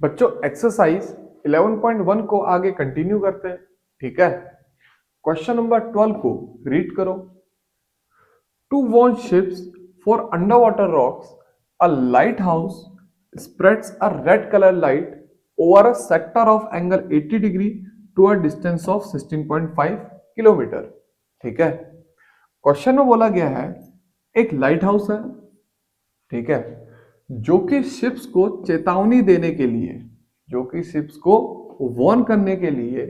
बच्चों एक्सरसाइज 11.1 को आगे कंटिन्यू करते हैं। ठीक है, क्वेश्चन नंबर 12 को रीड करो। To warn ships for underwater rocks a lighthouse spreads a red color light over a sector of angle 80 degree to a distance of 16.5 kilometre. ठीक है, क्वेश्चन में बोला गया है एक लाइट हाउस है, ठीक है, जो कि शिप्स को चेतावनी देने के लिए, जो कि शिप्स को वार्न करने के लिए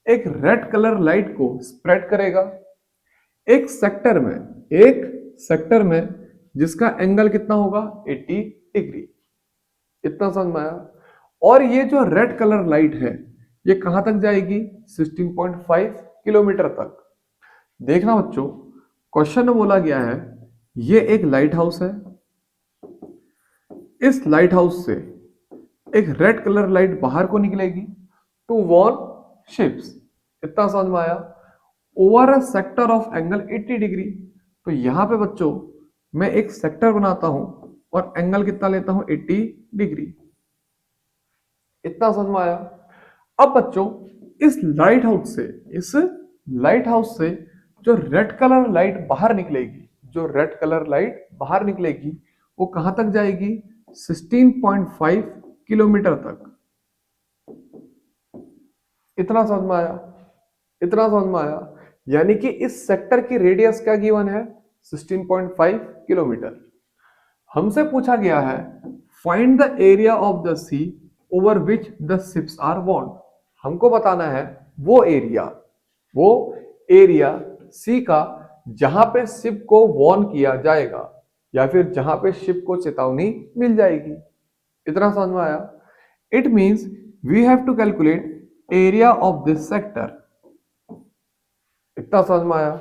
एक रेड कलर लाइट को स्प्रेड करेगा एक सेक्टर में जिसका एंगल कितना होगा 80 डिग्री। इतना समझ में आया। और ये जो रेड कलर लाइट है ये कहां तक जाएगी 16.5 किलोमीटर तक। देखना बच्चों, क्वेश्चन में बोला गया है ये एक लाइट हाउस है, इस लाइट हाउस से एक रेड कलर लाइट बाहर को निकलेगी टू वॉर्न शिप्स। इतना समझ में आया। Over a sector of angle 80 degree, तो यहां पे बच्चों मैं एक सेक्टर बनाता हूं और एंगल कितना लेता हूं 80 डिग्री। इतना समझ में आया। अब बच्चों इस लाइट हाउस से जो रेड कलर लाइट बाहर निकलेगी, जो रेड कलर लाइट बाहर निकलेगी वो कहां तक जाएगी 16.5 किलोमीटर तक। इतना समझ में आया, इतना समझ में आया। यानी कि इस सेक्टर की रेडियस क्या गिवन है 16.5 किलोमीटर। हमसे पूछा गया है find the area of the sea over which the ships are warned. हमको बताना है वो एरिया सी का जहां पे शिप को वॉर्न किया जाएगा या फिर जहां पे शिप को चेतावनी मिल जाएगी। इतना समझ में आया। It means we have to calculate area of this sector. इतना समझ में आया।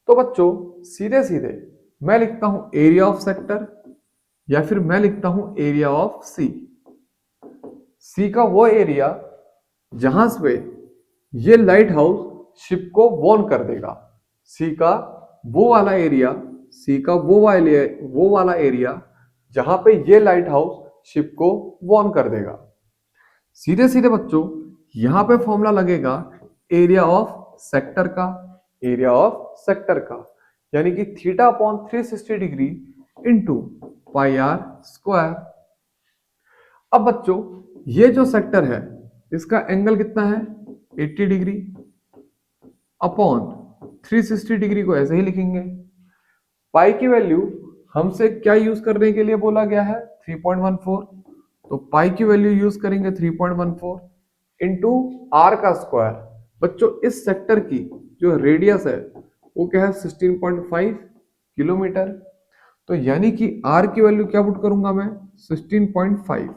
तो बच्चों सीधे सीधे मैं लिखता हूं एरिया ऑफ सेक्टर या फिर मैं लिखता हूं एरिया ऑफ सी। सी का वो एरिया जहां पे ये लाइट हाउस शिप को वॉर्न कर देगा। सी का वो वाला एरिया, सी का वो वाला एरिया जहां पे ये लाइट हाउस शिप को वॉर्न कर देगा। सीधे सीधे बच्चों यहां पे फॉर्मूला लगेगा एरिया ऑफ सेक्टर का, एरिया ऑफ सेक्टर का, यानी कि theta upon 360 degree into pi r square. अब बच्चों ये जो सेक्टर है इसका एंगल कितना है 80 डिग्री अपॉन 360 डिग्री को ऐसे ही लिखेंगे। पाई की वैल्यू हमसे क्या यूज करने के लिए बोला गया है 3.14, तो पाई की वैल्यू यूज करेंगे 3.14 इंटू आर का स्क्वायर। बच्चों इस सेक्टर की जो रेडियस है वो क्या है 16.5 किलोमीटर। तो यानी कि आर की वैल्यू क्या पुट करूंगा मैं 16.5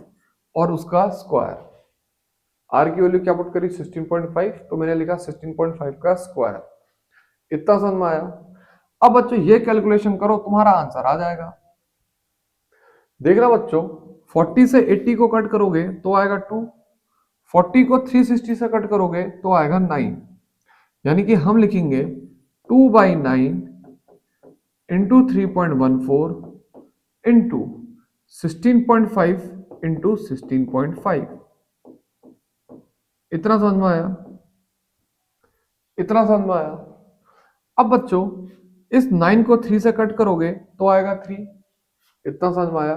और उसका स्क्वायर। आर की वैल्यू क्या पुट करी 16.5, तो मैंने लिखा 16.5 का स्क्वायर। इतना समझ में आया। अब बच्चों ये कैलकुलेशन करो, तुम्हारा आंसर आ जाएगा। देखना बच्चों 40 से 80 को कट करोगे तो आएगा 2, 40 को 360 से कट करोगे तो आएगा 9, यानी कि हम लिखेंगे 2/9 इंटू 3.14 इंटू 16.5 इंटू 16.5। इतना समझ में आया, इतना समझ में आया। अब बच्चों इस 9 को 3 से कट करोगे तो आएगा 3। इतना समझ में आया।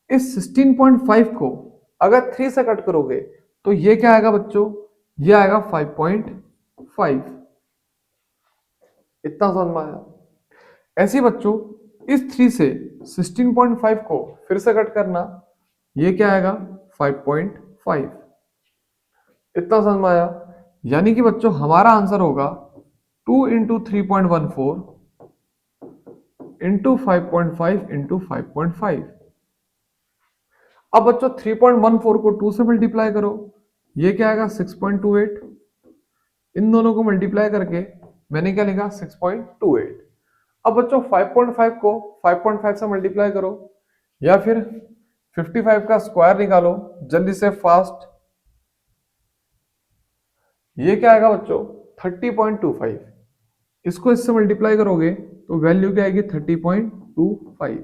इस 16.5 को अगर 3 से कट करोगे तो ये क्या आएगा बच्चों, ये आएगा 5.5। इतना समझ में आया। ऐसे बच्चों इस 3 से 16.5 को फिर से कट करना, ये क्या आएगा 5.5। इतना समझ में आया। यानी कि बच्चों हमारा आंसर होगा 2 इंटू 3.14 इंटू 5.5 इंटू 5.5। अब बच्चों 3.14 को 2 से मल्टीप्लाई करो, ये क्या आएगा 6.28। इन दोनों को मल्टीप्लाई करके मैंने क्या लिखा 6.28। अब बच्चों 5.5 को 5.5 से मल्टीप्लाई करो या फिर 55 का स्क्वायर निकालो जल्दी से फास्ट। ये क्या आएगा बच्चों 30.25। इसको इससे मल्टीप्लाई करोगे तो वैल्यू क्या आएगी 30.25।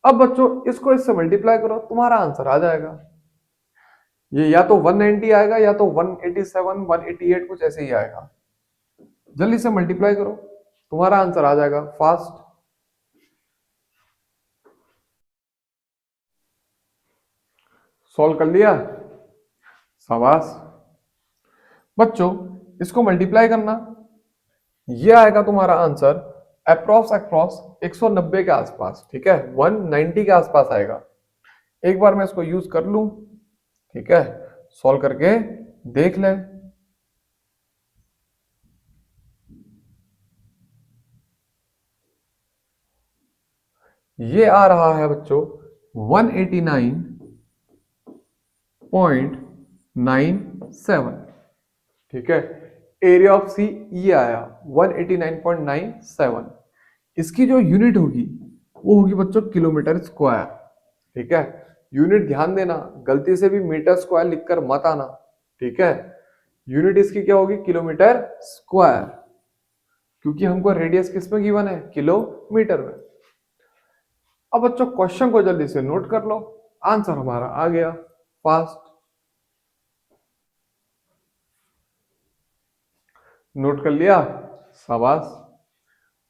अब बच्चों इसको इससे मल्टीप्लाई करो, तुम्हारा आंसर आ जाएगा। ये या तो 190 आएगा या तो 187, 188 कुछ ऐसे ही आएगा। जल्दी से मल्टीप्लाई करो, तुम्हारा आंसर आ जाएगा फास्ट। सॉल्व कर लिया, शाबाश। बच्चों इसको मल्टीप्लाई करना, ये आएगा तुम्हारा आंसर अप्रॉक्स 190 के आसपास, ठीक है, 190 के आसपास आएगा। एक बार मैं इसको यूज कर लूं, ठीक है, सॉल्व करके देख लें। ये आ रहा है बच्चों 189.97, ठीक है। एरिया ऑफ सी ये आया 189.97। इसकी जो यूनिट होगी वो होगी बच्चों किलोमीटर स्क्वायर, ठीक है। यूनिट ध्यान देना, गलती से भी मीटर स्क्वायर लिखकर मत आना, ठीक है। यूनिट इसकी क्या होगी, किलोमीटर स्क्वायर, क्योंकि हमको रेडियस किस में गिवन है, किलोमीटर में। अब बच्चों क्वेश्चन को जल्दी से नोट कर लो, आंसर हमारा आ गया फास्ट। नोट कर लिया, शाबाश।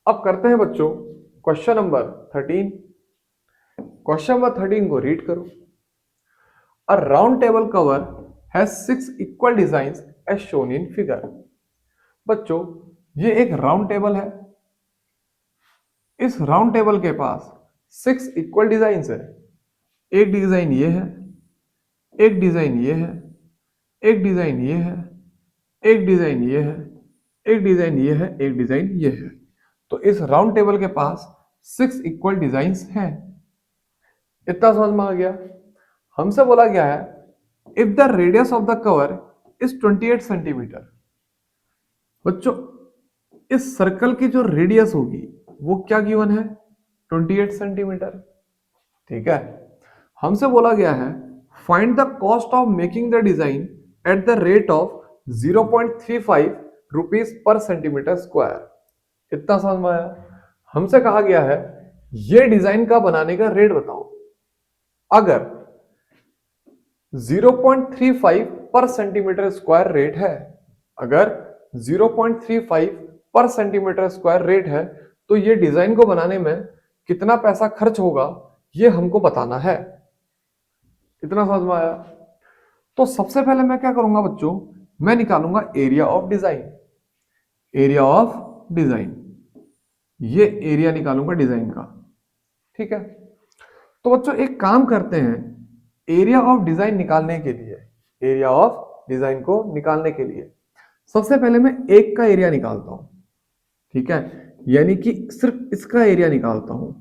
अब करते हैं बच्चों क्वेश्चन नंबर 13। क्वेश्चन नंबर 13 को रीड करो। A round table cover has 6 equal designs as shown in figure. बच्चों ये एक राउंड टेबल है, इस राउंड टेबल के पास 6 इक्वल डिजाइंस है। एक डिजाइन ये है, एक डिजाइन ये है, एक डिजाइन ये है, एक डिजाइन ये है, एक डिजाइन ये है, एक डिजाइन ये है। तो इस राउंड टेबल के पास 6 इक्वल डिजाइंस हैं। इतना समझ में आ गया। हमसे बोला गया है if the radius of the cover is 28 centimetre. बच्चों इस सर्कल की जो रेडियस होगी वो क्या गिवन है, 28 सेंटीमीटर, ठीक है। हमसे बोला गया है find the cost of making the design at the rate of 0.35 rupees per centimetre square. इतना समझ में आया। हमसे कहा गया है ये डिजाइन का बनाने का रेट बताओ। अगर 0.35 पर सेंटीमीटर स्क्वायर रेट है, अगर 0.35 पर सेंटीमीटर स्क्वायर रेट है, तो ये डिजाइन को बनाने में कितना पैसा खर्च होगा ये हमको बताना है। इतना समझ में आया। तो सबसे पहले मैं क्या करूंगा बच्चों, मैं निकालूंगा area of design. Area of design, ये एरिया निकालूंगा डिजाइन का, ठीक है। तो बच्चों एक काम करते हैं, एरिया ऑफ डिजाइन निकालने के लिए, एरिया ऑफ डिजाइन को निकालने के लिए सबसे पहले मैं एक का एरिया निकालता हूं, ठीक है, यानी कि सिर्फ इसका एरिया निकालता हूं।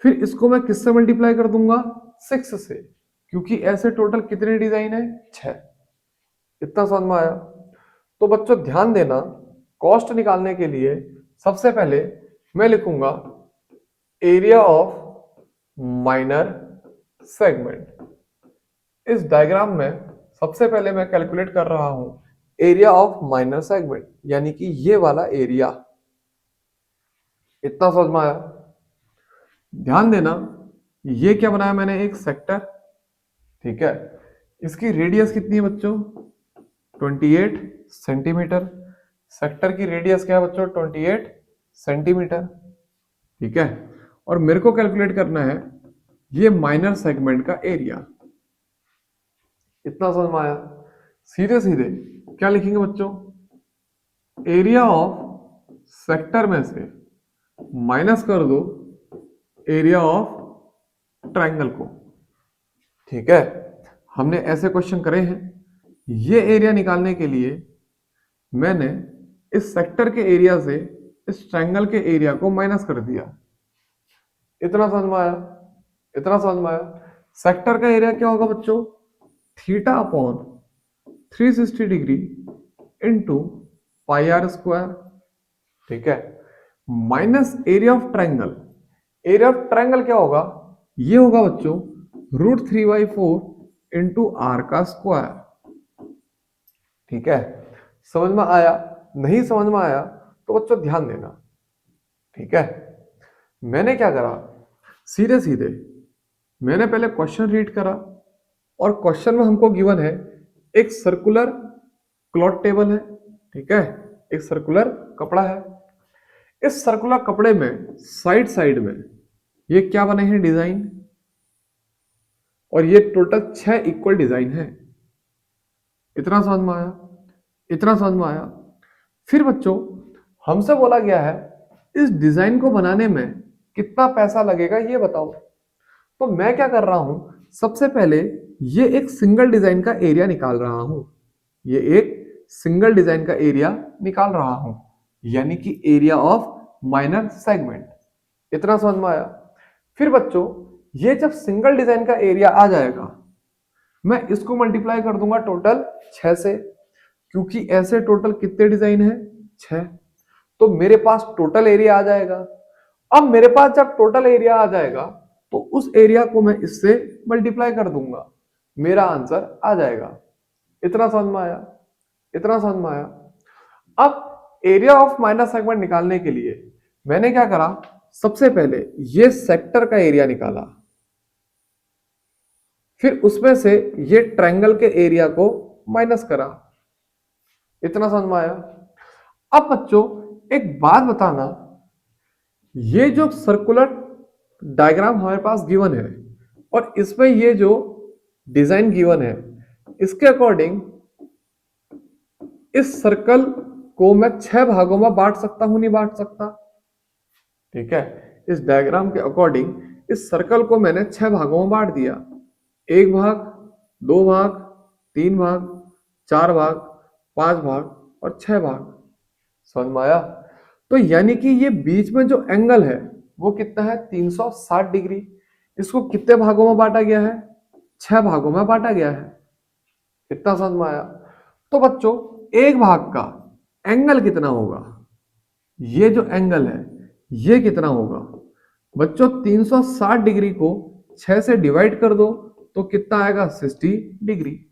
फिर इसको मैं किससे मल्टीप्लाई कर दूंगा, 6 से, क्योंकि ऐसे टोटल कितने डिजाइन है, 6। इतना समझ में आया। तो बच्चों ध्यान देना, कॉस्ट निकालने के लिए सबसे पहले मैं लिखूंगा एरिया ऑफ माइनर सेगमेंट। इस डायग्राम में सबसे पहले मैं कैलकुलेट कर रहा हूं एरिया ऑफ माइनर सेगमेंट, यानी कि ये वाला एरिया। इतना समझ में आया। ध्यान देना, ये क्या बनाया मैंने, एक सेक्टर, ठीक है। इसकी रेडियस कितनी है बच्चों, 28 सेंटीमीटर। सेक्टर की रेडियस क्या है बच्चों, 28 सेंटीमीटर, ठीक है। और मेरे को कैलकुलेट करना है ये माइनर सेगमेंट का एरिया। इतना समझ में आया। सीधे सीधे क्या लिखेंगे बच्चों, एरिया ऑफ सेक्टर में से माइनस कर दो एरिया ऑफ ट्रायंगल को, ठीक है। हमने ऐसे क्वेश्चन करे हैं। ये एरिया निकालने के लिए मैंने इस सेक्टर के एरिया से इस ट्रायंगल के एरिया को माइनस कर दिया। इतना समझ में आया, इतना समझ में आया। सेक्टर का एरिया क्या होगा बच्चों, theta upon 360 degree into pi r square, ठीक है, minus area of triangle. Area of triangle क्या होगा, ये होगा बच्चों √3/4 इंटू आर का स्क्वायर, ठीक है। समझ में आया, नहीं समझ में आया तो बच्चों ध्यान देना, ठीक है। मैंने क्या करा, सीधे सीधे मैंने पहले क्वेश्चन रीड करा और क्वेश्चन में हमको गिवन है एक सर्कुलर क्लॉथ टेबल है, ठीक है, एक सर्कुलर कपड़ा है। इस सर्कुलर कपड़े में साइड साइड में ये क्या बने हैं डिजाइन, और ये टोटल 6 इक्वल डिजाइन है। इतना समझ में आया, इतना समझ में आया। फिर बच्चों हमसे बोला गया है इस डिजाइन को बनाने में कितना पैसा लगेगा ये बताओ। तो मैं क्या कर रहा हूं, सबसे पहले ये एक सिंगल डिजाइन का एरिया निकाल रहा हूं, ये एक सिंगल डिजाइन का एरिया निकाल रहा हूं, यानी कि एरिया ऑफ माइनर सेगमेंट। इतना समझ में आया। फिर बच्चों ये जब सिंगल डिजाइन का एरिया आ जाएगा मैं इसको मल्टीप्लाई कर दूंगा टोटल 6 से, क्योंकि ऐसे टोटल कितने डिजाइन है 6, तो मेरे पास टोटल एरिया आ जाएगा। अब मेरे पास जब टोटल एरिया आ जाएगा तो उस एरिया को मैं इससे मल्टीप्लाई कर दूंगा, मेरा आंसर आ जाएगा। इतना समझ में आया, इतना समझ में आया। अब एरिया ऑफ माइनर सेगमेंट निकालने के लिए मैंने क्या करा, सबसे पहले ये सेक्टर का एरिया निकाला, फिर उसमें से ये ट्रायंगल के एरिया को माइनस करा। इतना समझ में आया। अब बच्चों एक बात बताना, ये जो सर्कुलर डायग्राम हमारे पास गिवन है और इसमें ये जो डिजाइन गिवन है, इसके अकॉर्डिंग इस सर्कल को मैं 6 भागों में बांट सकता हूं, नहीं बांट सकता? ठीक है, इस डायग्राम के अकॉर्डिंग इस सर्कल को मैंने 6 भागों में बांट दिया, 1 भाग, 2 भाग, 3 भाग, 4 भाग, 5 भाग और 6 भाग। समझ में आया? तो यानी कि ये बीच में जो एंगल है वो कितना है 360 डिग्री। इसको कितने भागों में बांटा गया है 6 भागों में बांटा गया है। इतना समझ में आया? तो बच्चों एक भाग का एंगल कितना होगा, ये जो एंगल है ये कितना होगा बच्चों, 360 डिग्री को 6 से डिवाइड कर दो तो कितना आएगा 60 डिग्री।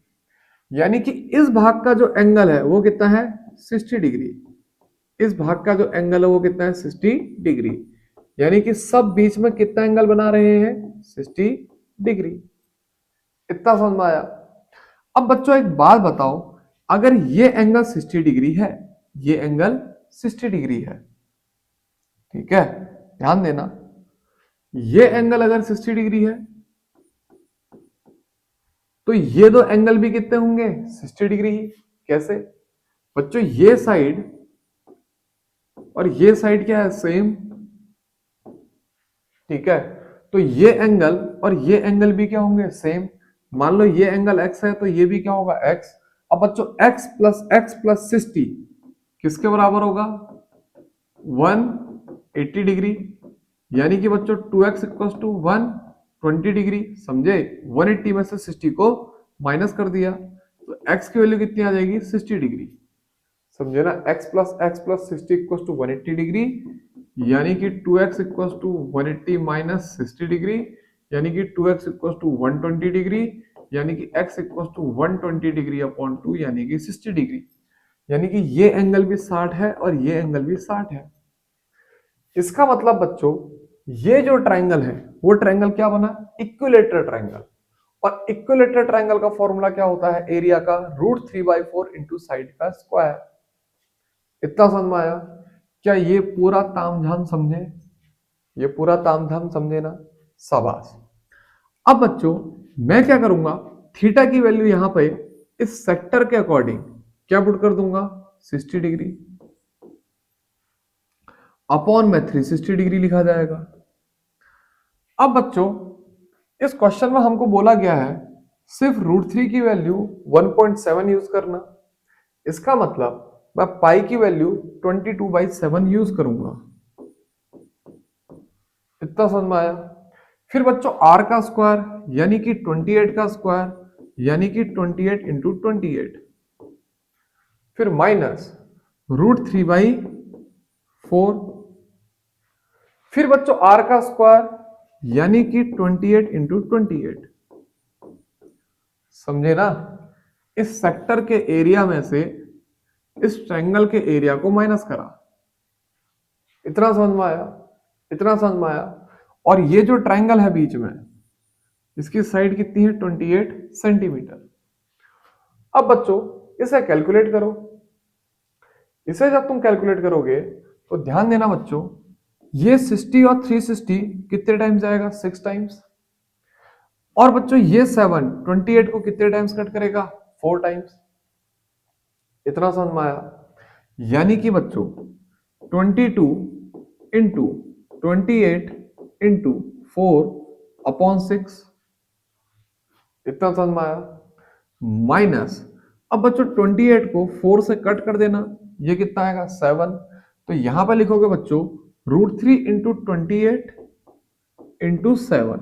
यानी कि इस भाग का जो एंगल है वो कितना है 60 डिग्री, इस भाग का जो एंगल है वो कितना है 60 डिग्री। यानी कि सब बीच में कितना एंगल बना रहे हैं 60 डिग्री। इतना समझ में आया? अब बच्चों एक बात बताओ, अगर ये एंगल 60 डिग्री है, ये एंगल 60 डिग्री है, ठीक है, ध्यान देना, ये एंगल अगर 60 डिग्री है तो ये दो एंगल भी कितने होंगे 60 डिग्री ही। कैसे बच्चों, ये साइड और ये साइड क्या है सेम, ठीक है, तो ये एंगल और ये एंगल भी क्या होंगे सेम। मान लो ये एंगल x है तो ये भी क्या होगा x। अब बच्चों x प्लस 60 किसके बराबर होगा 180 डिग्री, यानी कि बच्चों 2x इक्वल टू 120 डिग्री। समझे? 180 में से 60 को माइनस कर दिया तो x की वैल्यू कितनी आ जाएगी 60 डिग्री। समझे ना? x plus 60 equal to 180 degree, यानी कि 2x equal to 180 minus 60 degree, यानी कि 2x इक्वल टू 120 डिग्री, यानी कि x equal to 120 degree upon 2 यानी कि 60 डिग्री। यानी कि ये एंगल भी 60 है और ये एंगल भी 60 है। इसका मतलब बच्चों ये जो ट्रायंगल है वो ट्रायंगल क्या बना इक्विलेटरल ट्रायंगल, और इक्विलेटरल ट्रायंगल का फॉर्मूला क्या होता है एरिया का √3/4 इंटू साइड का स्क्वायर। इतना समझ में आया? क्या ये पूरा तामझाम समझे? ये पूरा तामझाम समझे ना? शाबाश। अब बच्चों मैं क्या करूंगा, थीटा की वैल्यू यहां पे इस सेक्टर के अकॉर्डिंग क्या पुट कर दूंगा 60 डिग्री अपॉन में 360 डिग्री लिखा जाएगा। अब बच्चों इस क्वेश्चन में हमको बोला गया है सिर्फ √3 की वैल्यू 1.7 यूज करना। इसका मतलब मैं पाई की वैल्यू 22/7 यूज करूंगा। इतना समझ में आया? फिर बच्चों r का स्क्वायर यानी कि 28 का स्क्वायर यानी कि 28 इंटू 28, फिर माइनस √3/4, फिर बच्चों r का स्क्वायर यानी कि 28 इंटू 28। समझे ना? इस सेक्टर के एरिया में से इस ट्रायंगल के एरिया को माइनस करा। इतना समझ में आया? इतना समझ में आया? और ये जो ट्रायंगल है बीच में, इसकी साइड कितनी है? 28 सेंटीमीटर। अब बच्चों इसे कैलकुलेट करो। इसे जब तुम कैलकुलेट करोगे तो ध्यान देना बच्चों, ये 60 और 360 कितने टाइम्स जाएगा? 6 टाइम्स। और बच्चों ये 7 28 को कितने टाइम्स कट करेगा? 4 टाइम्स। इतना समझ में आया? यानी कि बच्चों 22 इंटू 28 इंटू 4/6, इतना समझ में आया? माइनस, अब बच्चों 28 को 4 से कट कर देना, ये कितना आएगा? 7। तो यहां पर लिखोगे बच्चों √3 इंटू 28 इंटू 7।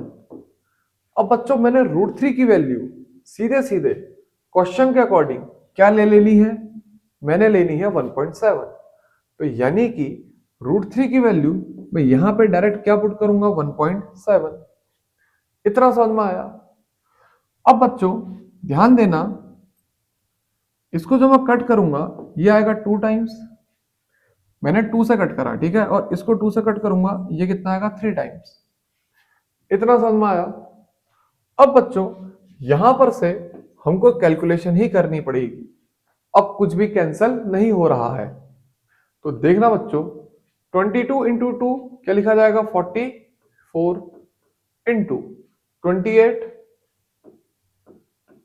अब बच्चों मैंने √3 की वैल्यू सीधे सीधे क्वेश्चन के अकॉर्डिंग क्या ले लेनी है? मैंने लेनी है 1.7। तो यानी कि √3 की वैल्यू मैं यहां पे डायरेक्ट क्या पुट करूंगा? 1.7। इतना समझ में आया? अब बच्चों ध्यान देना, इसको जो मैं कट करूंगा ये आएगा 2 टाइम्स। मैंने 2 से कट करा, ठीक है, और इसको 2 से कट करूंगा, ये कितना आएगा? 3 टाइम्स। इतना समझ में आया? अब बच्चों यहां पर से हमको कैलकुलेशन ही करनी पड़ेगी। अब कुछ भी कैंसिल नहीं हो रहा है। तो देखना बच्चों 22 इंटू 2 क्या लिखा जाएगा? 44 इंटू 28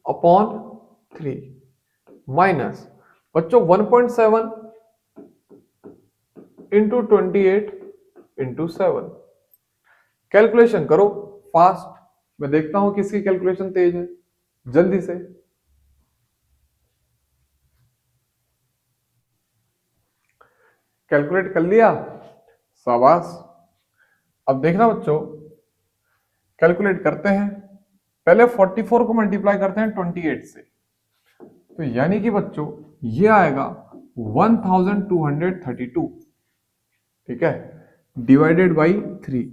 अपॉन 3 माइनस बच्चों 1.7 इंटू 28 इंटू 7। कैलकुलेशन करो फास्ट, मैं देखता हूं किसकी कैलकुलेशन तेज है, जल्दी से। कैलकुलेट कर लिया? शाबाश। अब देखना बच्चों कैलकुलेट करते हैं। पहले 44 को मल्टीप्लाई करते हैं 28 से, तो यानी कि बच्चों ये आएगा 1232, ठीक है, डिवाइडेड बाई 3।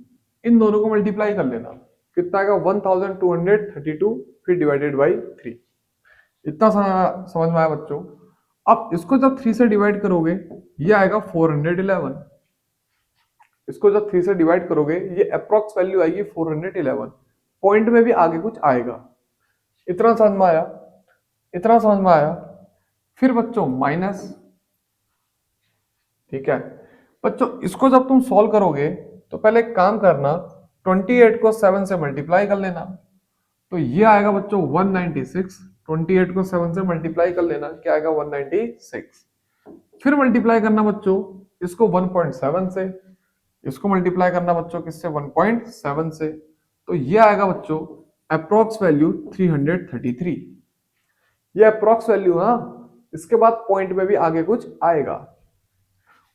इन दोनों को मल्टीप्लाई कर लेना, कितना आएगा? 1232, फिर डिवाइडेड बाई 3। इतना समझ में आया बच्चों? अब इसको जब 3 से डिवाइड करोगे ये आएगा 411। इसको जब 3 से डिवाइड करोगे ये अप्रोक्स वैल्यू आएगी 411। पॉइंट में भी आगे कुछ आएगा। इतना समझ में आया? इतना समझ में आया? फिर बच्चों माइनस, ठीक है बच्चों, इसको जब तुम सॉल्व करोगे तो पहले एक काम करना, 28 को 7 से मल्टीप्लाई कर लेना, तो ये आएगा बच्चों 196। 28 को 7 से मल्टीप्लाई कर लेना, क्या आएगा? 196। फिर मल्टीप्लाई करना बच्चों इसको 1.7 से, इसको मल्टीप्लाई करना बच्चों किससे? 1.7 से, तो ये आएगा बच्चों अप्रोक्स वैल्यू 333। ये अप्रोक्स वैल्यू, हाँ, इसके बाद पॉइंट में भी आगे कुछ आएगा,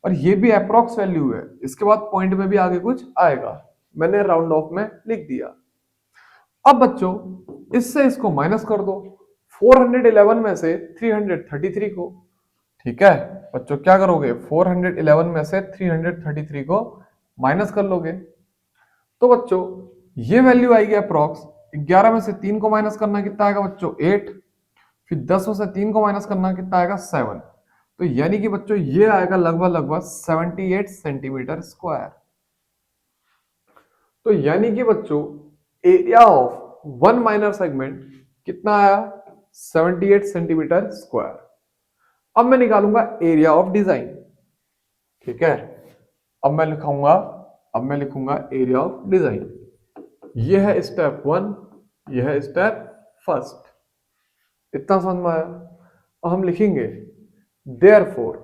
और ये भी अप्रोक्स वैल्यू है, इसके बाद पॉइंट में भी आगे कुछ आएगा, मैंने राउंड ऑफ में लिख दिया। अब बच्चों इससे इसको माइनस कर दो, 411 में से 333 को, ठीक है बच्चों, क्या करोगे? 411 में से 333 को माइनस कर लोगे, तो बच्चों ये वैल्यू आएगी अप्रोक्स 11 में से 3 को माइनस करना कितना आएगा बच्चों? 8। फिर 10 में से 3 को माइनस करना कितना आएगा? 7। तो यानी कि बच्चों ये आएगा लगभग 78 सेंटीमीटर स्क्वायर। तो यानी कि बच्चों area of one minor segment कितना आया? 78 सेंटीमीटर स्क्वायर। अब मैं निकालूंगा एरिया ऑफ डिजाइन, ठीक है, अब मैं लिखूंगा एरिया ऑफ डिजाइन। यह है स्टेप 1, यह है स्टेप फर्स्ट। इतना समझ में आया? अब हम लिखेंगे देयरफॉर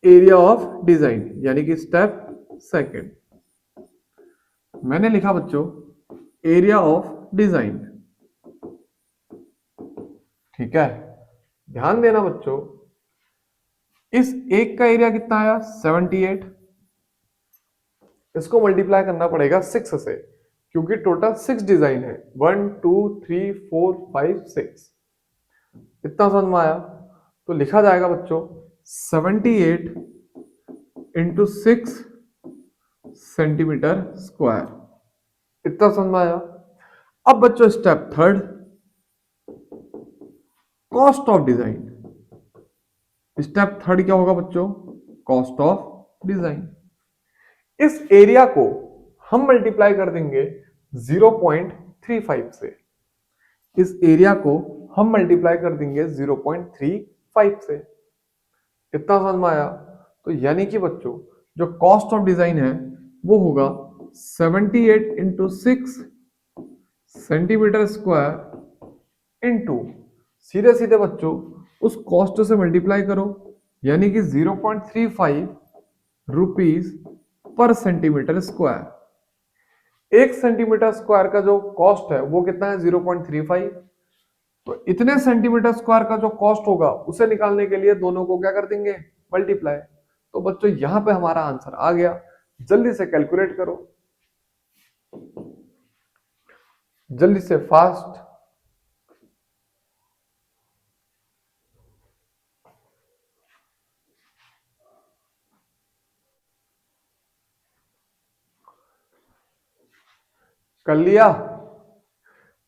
एरिया ऑफ डिजाइन, यानी कि स्टेप सेकंड। मैंने लिखा बच्चों एरिया ऑफ डिजाइन, ठीक है। ध्यान देना बच्चों, इस एक का एरिया कितना आया? 78। इसको मल्टीप्लाई करना पड़ेगा 6 से, क्योंकि टोटल 6 डिजाइन है, 1 2 3 4 5 6। इतना समझ में आया? तो लिखा जाएगा बच्चों 78 इंटू 6 सेंटीमीटर स्क्वायर। इतना समझ में आया? अब बच्चों step third, cost of design. Step third क्या होगा बच्चों? Cost of design. इस एरिया को हम मल्टीप्लाई कर देंगे 0.35 से। इस एरिया को हम मल्टीप्लाई कर देंगे 0.35 से। इतना समझ में आया? तो यानी कि बच्चों जो कॉस्ट ऑफ डिजाइन है वो होगा 78 इंटू 6 सेंटीमीटर स्क्वायर इंटू, सीधे सीधे बच्चों उस कॉस्ट से मल्टीप्लाई करो, यानी कि 0.35 rupees per centimetre square. 1 centimetre square का जो कॉस्ट है वो कितना है? 0.35। तो इतने सेंटीमीटर स्क्वायर का जो कॉस्ट होगा उसे निकालने के लिए दोनों को क्या कर देंगे? मल्टीप्लाई। तो बच्चों यहां पे हमारा आंसर आ गया। जल्दी से कैलकुलेट करो, जल्दी से, फास्ट। कर लिया?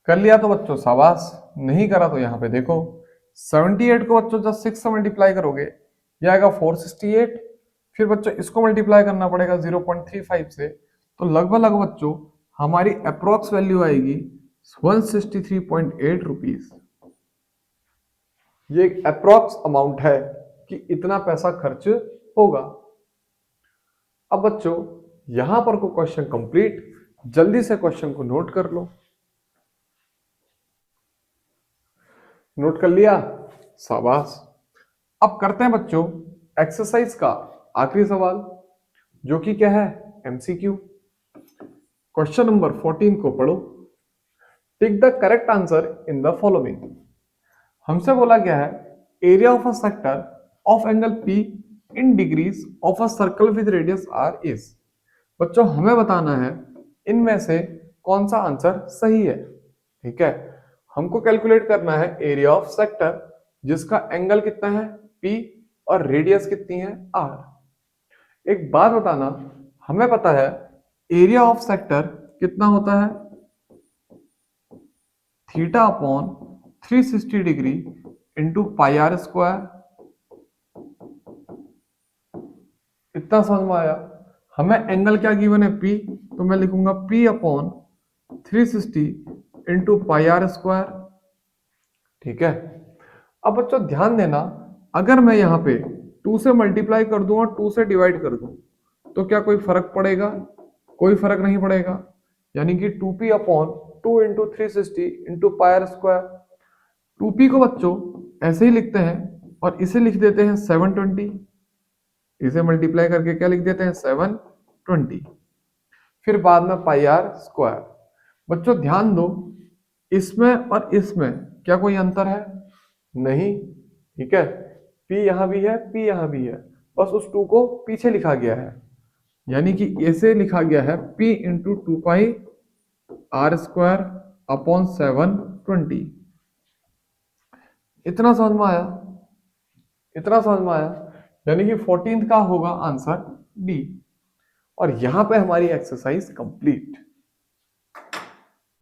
कर लिया तो बच्चों शाबाश। नहीं करा तो यहां पे देखो, 78 को बच्चों जब 6 से मल्टीप्लाई करोगे ये आएगा 468। फिर बच्चों इसको मल्टीप्लाई करना पड़ेगा 0.35 से, तो लगभग लगभग बच्चों हमारी अप्रोक्स वैल्यू आएगी 163.8 रुपीज। ये एक अप्रोक्स अमाउंट है कि इतना पैसा खर्च होगा। अब बच्चों यहां पर को क्वेश्चन कंप्लीट। जल्दी से क्वेश्चन को नोट कर लो। नोट कर लिया? शाबाश। अब करते हैं बच्चों एक्सरसाइज का आखिरी सवाल, जो कि क्या है? एमसीक्यू। क्वेश्चन नंबर 14 को पढ़ो। Tick the correct answer in the following. हमसे बोला गया है area of a sector of angle p in degrees of a circle with radius r is. बच्चों हमें बताना है इनमें से कौन सा आंसर सही है। ठीक है, हमको कैलकुलेट करना है एरिया ऑफ सेक्टर जिसका एंगल कितना है? P और रेडियस कितनी है? R। एक बात बताना, हमें पता है एरिया ऑफ सेक्टर कितना होता है? Theta upon 360 degree into pi r square. इतना समझ में आया? हमें एंगल क्या गिवन है? P, तो मैं लिखूंगा P upon 360 into pi r square. ठीक है, अब बच्चों ध्यान देना, अगर मैं यहाँ पे 2 से मल्टीप्लाई कर दूं और 2 से डिवाइड कर दूं तो क्या कोई फर्क पड़ेगा? कोई फर्क नहीं पड़ेगा। यानी कि 2p upon 2 into 360 into pi r square. 2p को बच्चों ऐसे ही लिखते हैं और इसे लिख देते हैं 720। इसे मल्टीप्लाई करके क्या लिख देते हैं? 720। फिर बाद में पाई आर स्क्वायर। बच्चों ध्यान दो, इसमें और इसमें क्या कोई अंतर है? नहीं। ठीक है, P यहां भी है, P यहां भी है, बस उस 2 को पीछे लिखा गया है। यानी कि ऐसे लिखा गया है P into 2 pi r square upon 720। इतना समझ में आया? इतना समझ में आया? यानी कि 14th का होगा आंसर डी। और यहां पे हमारी एक्सरसाइज कंप्लीट।